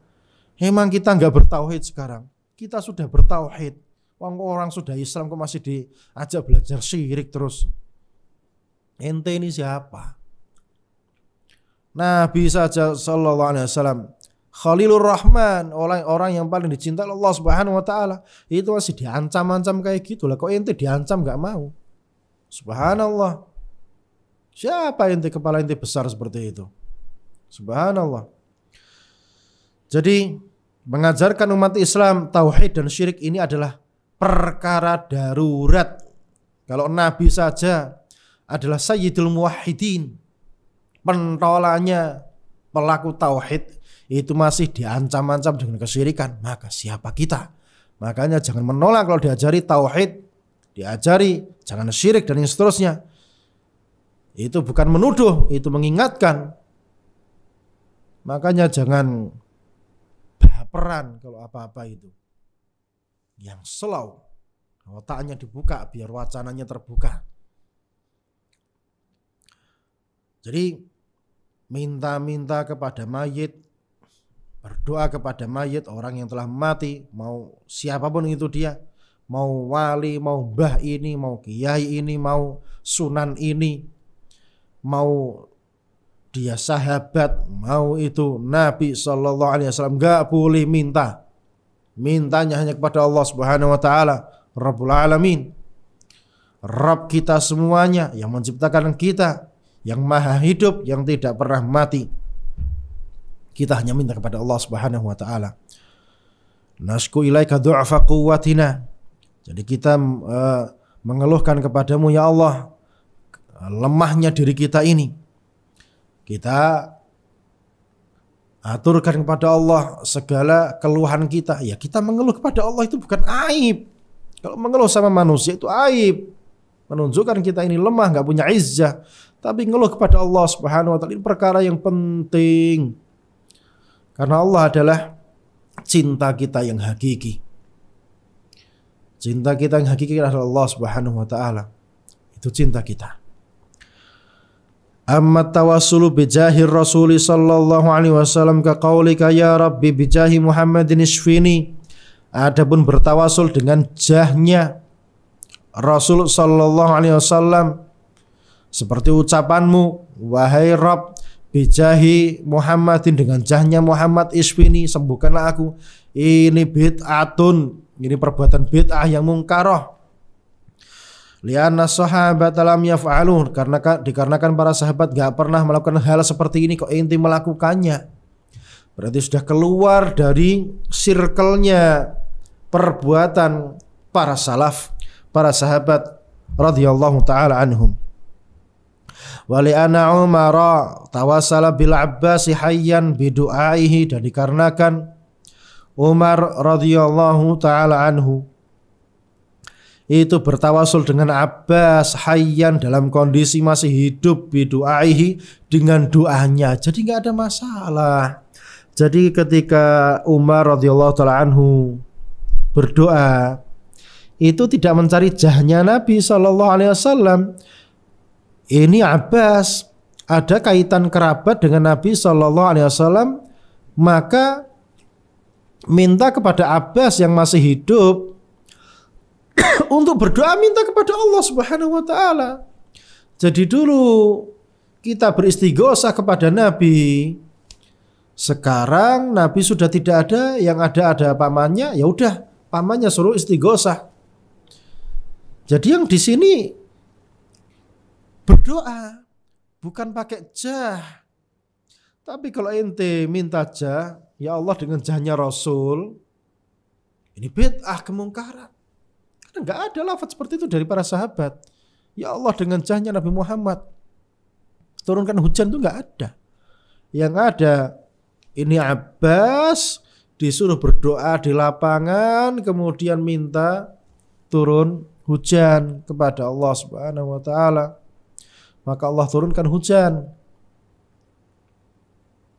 Emang kita nggak bertauhid sekarang? Kita sudah bertauhid. Orang sudah Islam kok masih diajak belajar syirik terus? Ente ini siapa? Nabi saja sallallahu alaihi wasallam, Khalilur Rahman, orang yang paling dicintai Allah Subhanahu wa taala, itu masih diancam-ancam kayak gitu lah. Kok ente diancam nggak mau? Subhanallah. Siapa ente, kepala ente besar seperti itu? Subhanallah. Jadi mengajarkan umat Islam tauhid dan syirik ini adalah perkara darurat. Kalau Nabi saja adalah Sayyidul Muwahhidin, pentolanya pelaku tauhid, itu masih diancam-ancam dengan kesyirikan, maka siapa kita? Makanya jangan menolak kalau diajari tauhid, diajari jangan syirik dan yang seterusnya. Itu bukan menuduh, itu mengingatkan. Makanya jangan baperan kalau apa-apa itu. Yang slow, otaknya dibuka biar wacananya terbuka. Jadi minta-minta kepada mayit, berdoa kepada mayit, orang yang telah mati, mau siapapun itu dia, mau wali, mau mbah ini, mau kiai ini, mau sunan ini, mau dia sahabat, mau itu Nabi SAW, gak boleh minta. Mintanya hanya kepada Allah Subhanahu wa taala, Rabbul Alamin, Rabb kita semuanya, yang menciptakan kita, yang maha hidup, yang tidak pernah mati. Kita hanya minta kepada Allah Subhanahu wa taala. Nasku ilaika du'afa quwwatina. Jadi kita mengeluhkan kepadamu ya Allah lemahnya diri kita ini. Kita aturkan kepada Allah segala keluhan kita. Ya kita mengeluh kepada Allah itu bukan aib. Kalau mengeluh sama manusia itu aib, menunjukkan kita ini lemah, gak punya izzah. Tapi ngeluh kepada Allah Subhanahu wa taala ini perkara yang penting. Karena Allah adalah cinta kita yang hakiki. Cinta kita yang hakiki adalah Allah Subhanahu wa taala. Itu cinta kita. Amma tawassulu bijahir Rasul sallallahu alaihi wasallam ka qaulika ya Rabbi bijahi Muhammadin isfini. Adapun bertawasul dengan jahnya Rasul sallallahu alaihi wasallam seperti ucapanmu, wahai Rabb bijahi Muhammadin, dengan jahnya Muhammad isfini, sembuhkanlah aku. Ini bid'atun, ini perbuatan bid'ah yang mungkaroh. Lianna sahabat lam yaf'alun, dikarenakan para sahabat gak pernah melakukan hal seperti ini, kok ente melakukannya. Berarti sudah keluar dari circle-nya perbuatan para salaf, para sahabat radhiyallahu taala anhum. Wali anna Umar tawassala bil Abbas hayyan bidu'aihi, dan dikarenakan Umar radhiyallahu taala anhu itu bertawasul dengan Abbas hayyan, dalam kondisi masih hidup, bidu'aihi, dengan doanya. Jadi nggak ada masalah. Jadi ketika Umar radhiyallahu taala anhu berdoa, itu tidak mencari jahnya Nabi sallallahu alaihi wasallam. Ini Abbas ada kaitan kerabat dengan Nabi sallallahu alaihi wasallam, maka minta kepada Abbas yang masih hidup untuk berdoa, minta kepada Allah Subhanahu wa taala. Jadi dulu kita beristighosah kepada Nabi. Sekarang Nabi sudah tidak ada, yang ada pamannya, ya udah pamannya suruh istighosah. Jadi yang di sini berdoa bukan pakai jah. Tapi kalau ente minta jah, ya Allah dengan jahnya Rasul, ini bid'ah, kemungkaran. Karena enggak ada lafaz seperti itu dari para sahabat. Ya Allah dengan jahnya Nabi Muhammad turunkan hujan, itu enggak ada. Yang ada ini Abbas disuruh berdoa di lapangan, kemudian minta turun hujan kepada Allah Subhanahu wa taala. Maka Allah turunkan hujan.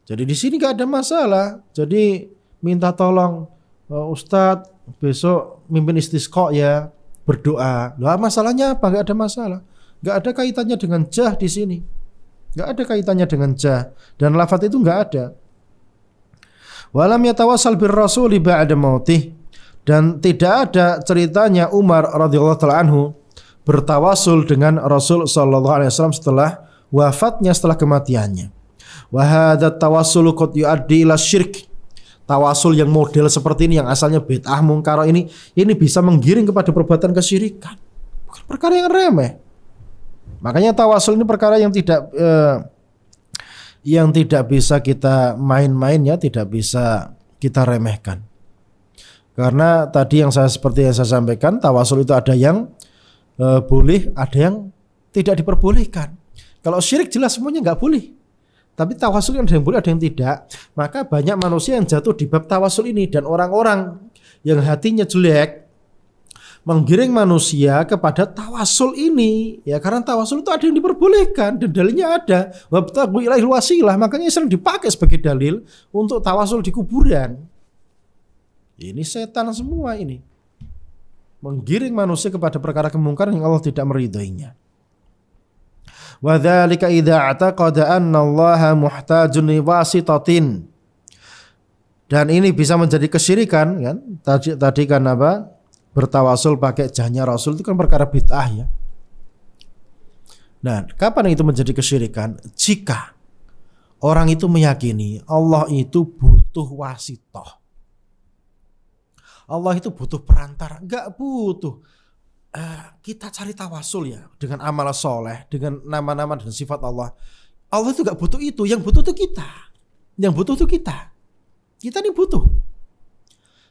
Jadi di sini enggak ada masalah. Jadi minta tolong Ustadz, besok mimpin istisqa ya, berdoa. Lah masalahnya apa? Enggak ada masalah. Enggak ada kaitannya dengan jah di sini. Enggak ada kaitannya dengan jah, dan lafaz itu enggak ada. Walam yatawassal bir rasuli ba'da mautih, dan tidak ada ceritanya Umar radhiyallahu taala anhu bertawasul dengan Rasul sallallahu alaihi wasallam setelah wafatnya, setelah kematiannya. Wa hadza tawassulu qad yuaddi ila syirk. Tawasul yang model seperti ini, yang asalnya bid'ah mungkar ini bisa menggiring kepada perbuatan kesyirikan. Bukan perkara yang remeh. Makanya tawasul ini perkara yang tidak bisa kita main-main, ya, tidak bisa kita remehkan. Karena tadi seperti yang saya sampaikan, tawasul itu ada yang boleh, ada yang tidak diperbolehkan. Kalau syirik jelas semuanya nggak boleh. Tapi tawasul ada yang boleh, ada yang tidak. Maka banyak manusia yang jatuh di bab tawasul ini, dan orang-orang yang hatinya jelek menggiring manusia kepada tawasul ini, ya, karena tawasul itu ada yang diperbolehkan dan dalilnya ada. Wabtaghu ilaihil wasilah, makanya sering dipakai sebagai dalil untuk tawasul di kuburan. Ini setan semua ini. Menggiring manusia kepada perkara kemungkaran yang Allah tidak meridhoinya. Wa dzalika idza i'taqada anna Allaha muhtajun li wasitatin. Dan ini bisa menjadi kesyirikan kan? Tadi kan apa? Bertawasul pakai jahnya Rasul itu kan perkara bid'ah ya. Nah, kapan itu menjadi kesyirikan? Jika orang itu meyakini Allah itu butuh wasithah. Allah itu butuh perantara. Enggak butuh. Kita cari tawasul ya dengan amal soleh, dengan nama-nama dan sifat Allah. Allah itu enggak butuh itu. Yang butuh itu kita. Yang butuh itu kita. Kita ini butuh.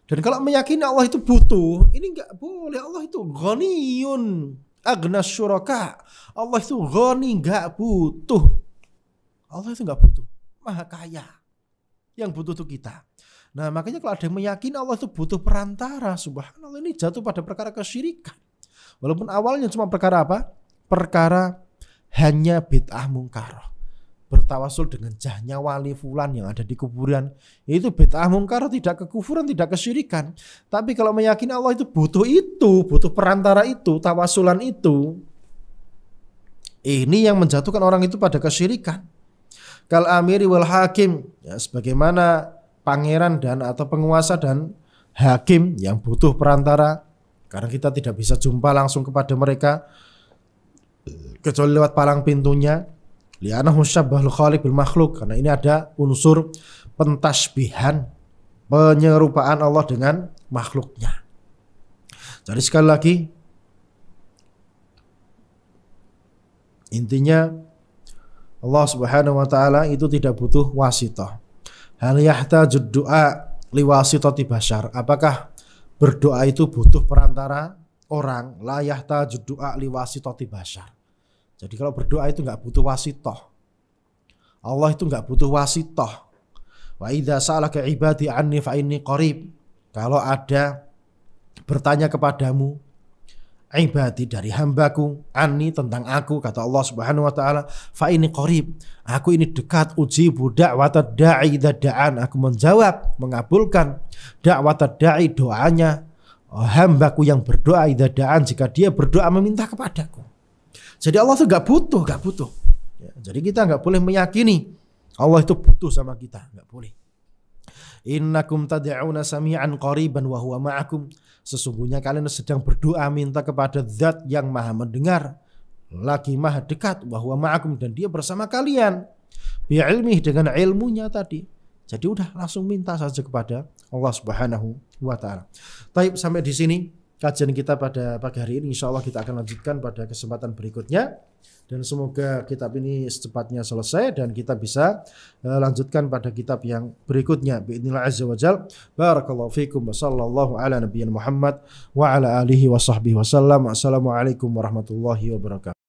Dan kalau meyakini Allah itu butuh, ini enggak boleh. Allah itu ghaniyun agnas syuraka. Allah itu ghani, enggak butuh. Allah itu enggak butuh, maha kaya. Yang butuh itu kita. Nah makanya kalau ada yang meyakini Allah itu butuh perantara, subhanallah, ini jatuh pada perkara kesyirikan. Walaupun awalnya cuma perkara apa? Perkara hanya bid'ah mungkarah. Bertawasul dengan jahnya wali fulan yang ada di kuburan, itu bid'ah mungkarah, tidak kekufuran, tidak kesyirikan. Tapi kalau meyakini Allah itu, butuh perantara itu, tawasulan itu, ini yang menjatuhkan orang itu pada kesyirikan. Kal amiri wal hakim, ya, sebagaimana pangeran dan atau penguasa dan hakim yang butuh perantara, karena kita tidak bisa jumpa langsung kepada mereka kecuali lewat palang pintunya. Li'annahu syabbahul khaliq bil makhluk, karena ini ada unsur pentasbihan, penyerupaan Allah dengan makhluknya. Jadi sekali lagi, intinya Allah Subhanahu wa taala itu tidak butuh wasithah. Hal yahtajud du'a liwasithati bashar. Apakah berdoa itu butuh perantara orang? La yahtajud du'a liwasithati bashar. Jadi kalau berdoa itu enggak butuh wasithah. Allah itu enggak butuh wasithah. Wa idza sa'alaka ibadi anni fa inni qarib. Kalau ada bertanya kepadamu ibadi dari hambaku, anni tentang aku, kata Allah Subhanahu wa taala, fa inni qarib, aku ini dekat, ujibu da'watad da'i idza da'an, aku menjawab, mengabulkan da'watad da'i, doanya hambaku yang berdoa, idza da'an, jika dia berdoa meminta kepadaku. Jadi Allah itu enggak butuh. Ya, jadi kita enggak boleh meyakini Allah itu butuh sama kita, enggak boleh. Innakum tad'una sami'an qariban wa huwa ma'akum. Sesungguhnya kalian sedang berdoa minta kepada zat yang maha mendengar, lagi maha dekat, wa huwa ma'akum, dan dia bersama kalian. Bi'ilmih, dengan ilmunya tadi. Jadi udah langsung minta saja kepada Allah Subhanahu wa taala. Baik, sampai di sini kajian kita pada pagi hari ini. InsyaAllah kita akan lanjutkan pada kesempatan berikutnya. Dan semoga kitab ini secepatnya selesai dan kita bisa lanjutkan pada kitab yang berikutnya. Bi'idznillah azza wa jal. Barakallahu fikum wa sallallahu ala nabiyyina Muhammad wa ala alihi wa sahbihi wa sallam. Assalamualaikum warahmatullahi wabarakatuh.